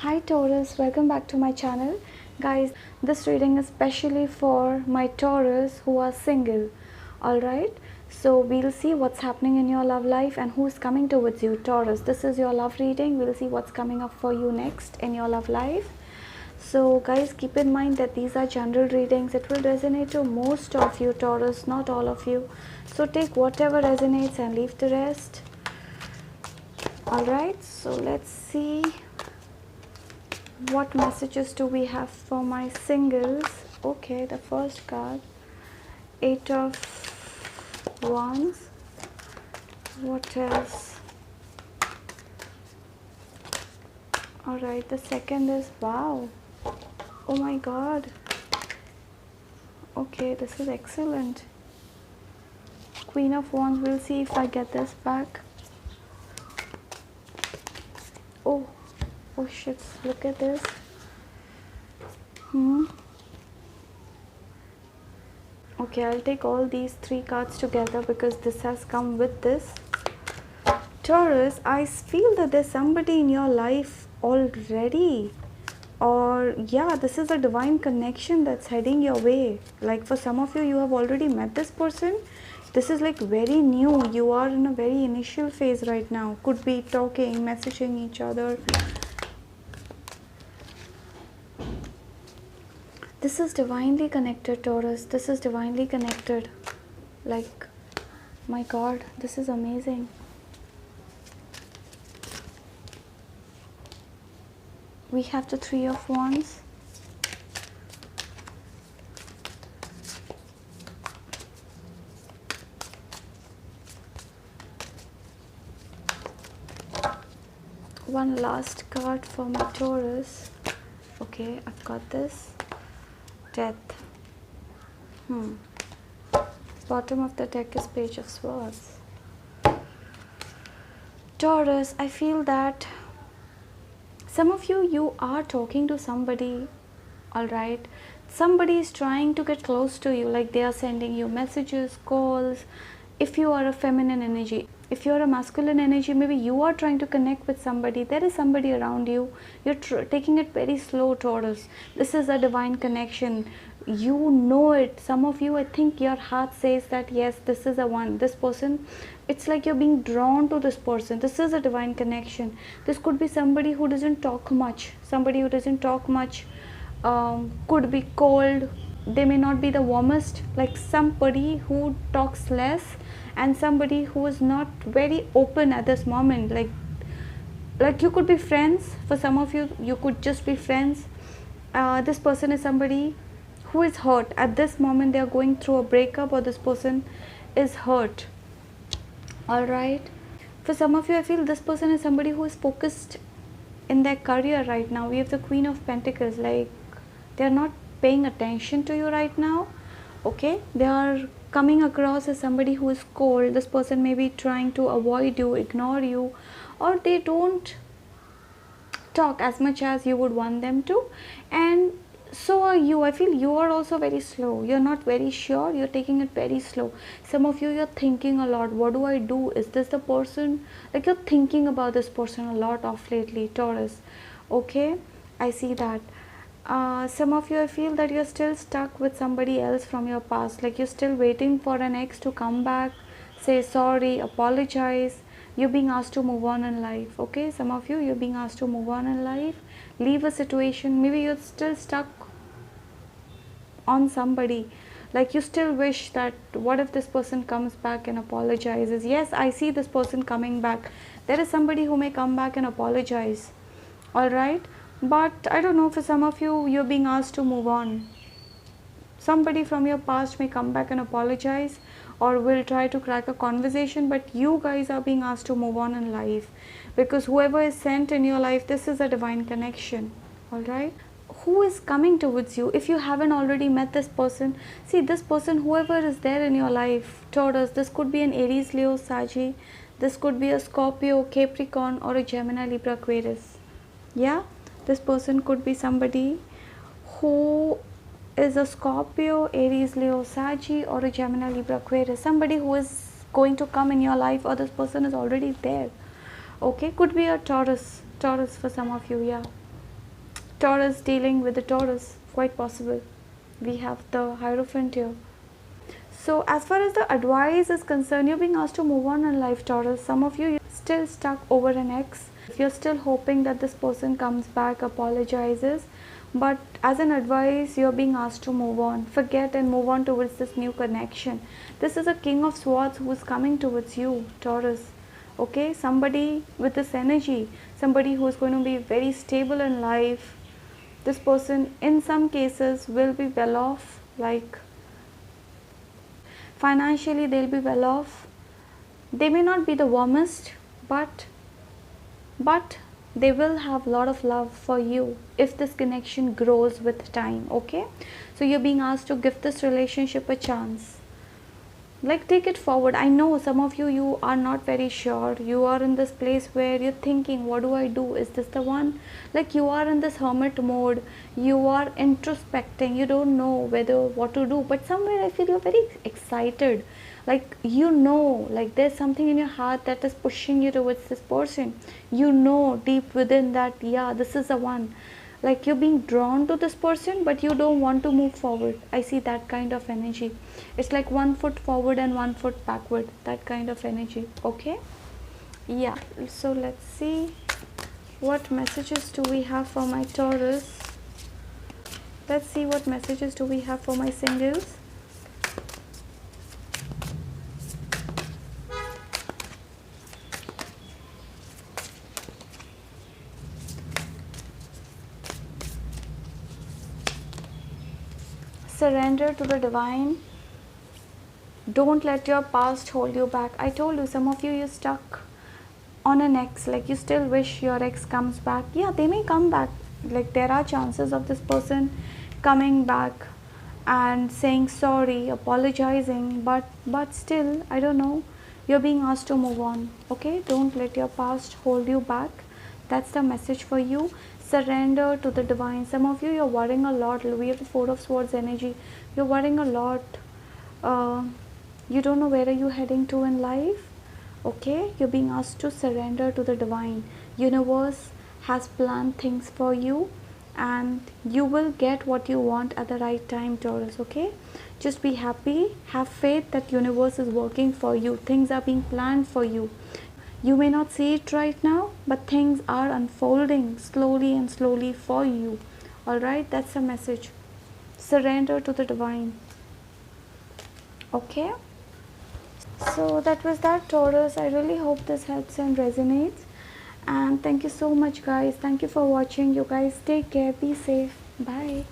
Hi Taurus, welcome back to my channel. Guys, this reading is specially for my Taurus who are single. Alright, so we'll see what's happening in your love life and who's coming towards you. Taurus, this is your love reading. We'll see what's coming up for you next in your love life. So guys, keep in mind that these are general readings. It will resonate to most of you Taurus, not all of you. So take whatever resonates and leave the rest. Alright, so let's see. What messages do we have for my singles? Okay, the first card, 8 of Wands. What else? Alright, the second is, wow, oh my god. Okay, this is excellent. Queen of Wands. We'll see if I get this back. Oh shit, look at this. Okay, I'll take all these three cards together because this has come with this. Taurus, I feel that there's somebody in your life already, or yeah, this is a divine connection that's heading your way. Like for some of you, you have already met this person. This is like very new. You are in a very initial phase right now. Could be talking, messaging each other. This is divinely connected, Taurus. This is divinely connected. Like, my god, this is amazing. We have the Three of Wands. One last card for my Taurus. Okay, I've got this. Death. Bottom of the deck is Page of Swords. Taurus, I feel that some of you are talking to somebody, alright? Somebody is trying to get close to you, like they are sending you messages, calls. If you are a feminine energy, if you are a masculine energy, maybe you are trying to connect with somebody. There is somebody around you. You're taking it very slow, Taurus. This is a divine connection. You know it. Some of you, I think your heart says that yes, this is the one. This person, it's like you're being drawn to this person. This is a divine connection. This could be somebody who doesn't talk much. Somebody who doesn't talk much. Could be cold. They may not be the warmest. Like somebody who talks less, and somebody who is not very open at this moment. Like you could be friends. For some of you, you could just be friends. This person is somebody who is hurt at this moment. They are going through a breakup, or this person is hurt. Alright, for some of you, I feel this person is somebody who is focused in their career right now. We have the Queen of Pentacles. Like they are not paying attention to you right now. Okay, they are coming across as somebody who is cold. This person may be trying to avoid you, ignore you, or they don't talk as much as you would want them to. And so are you. I feel you are also very slow. You're not very sure. You're taking it very slow. Some of you, you're thinking a lot. What do I do? Is this the person? Like you're thinking about this person a lot of lately, Taurus. Okay, I see that. Some of you, I feel that you're still stuck with somebody else from your past. Like you're still waiting for an ex to come back, say sorry, apologize. You're being asked to move on in life. Okay, some of you, you're being asked to move on in life, leave a situation. Maybe you're still stuck on somebody. Like you still wish that what if this person comes back and apologizes. Yes, I see this person coming back. There is somebody who may come back and apologize. Alright, but I don't know, for some of you, you're being asked to move on. Somebody from your past may come back and apologize, or will try to crack a conversation, but you guys are being asked to move on in life, because whoever is sent in your life, this is a divine connection. Alright, who is coming towards you? If you haven't already met this person, see this person, whoever is there in your life, Taurus, this could be an Aries, Leo, Saggy, this could be a Scorpio, Capricorn, or a Gemini, Libra, Aquarius. Yeah, this person could be somebody who is a Scorpio, Aries, Leo, Saggy, or a Gemini, Libra, Aquarius. Somebody who is going to come in your life, or this person is already there. Okay, could be a Taurus for some of you. Yeah, Taurus dealing with the Taurus, quite possible. We have the Hierophant here. So as far as the advice is concerned, you're being asked to move on in life, Taurus. Some of you still stuck over an ex. If you're still hoping that this person comes back, apologizes, but as an advice, you're being asked to move on. Forget and move on towards this new connection. This is a King of Swords who is coming towards you, Taurus. Okay, somebody with this energy, somebody who is going to be very stable in life. This person in some cases will be well off, like financially they'll be well off. They may not be the warmest, but they will have a lot of love for you if this connection grows with time. Okay, so you're being asked to give this relationship a chance, like take it forward. I know some of you are not very sure. You are in this place where you're thinking, what do I do, is this the one? Like you are in this hermit mode, you are introspecting, you don't know whether what to do, but somewhere I feel you're very excited. Like like there's something in your heart that is pushing you towards this person. Deep within that, yeah, this is the one. Like you're being drawn to this person, but you don't want to move forward. I see that kind of energy. It's like 1 foot forward and 1 foot backward, that kind of energy. Okay, yeah. So let's see, what messages do we have for my Taurus. Let's see what messages do we have for my singles. Surrender to the divine. Don't let your past hold you back. I told you, some of you're stuck on an ex, like you still wish your ex comes back. Yeah, they may come back. Like there are chances of this person coming back and saying sorry, apologizing, but still, I don't know, you're being asked to move on. Okay, don't let your past hold you back. That's the message for you. Surrender to the divine. Some of you're worrying a lot. We have the Four of Swords energy. You're worrying a lot. You don't know where are you heading to in life. Okay, you're being asked to surrender to the divine. Universe has planned things for you, and you will get what you want at the right time, Taurus. Okay, just be happy, have faith that universe is working for you. Things are being planned for you. You may not see it right now, but things are unfolding slowly and slowly for you. All right, that's the message. Surrender to the divine. Okay, so that was that, Taurus. I really hope this helps and resonates, and thank you so much, guys. Thank you for watching. You guys take care, be safe, bye.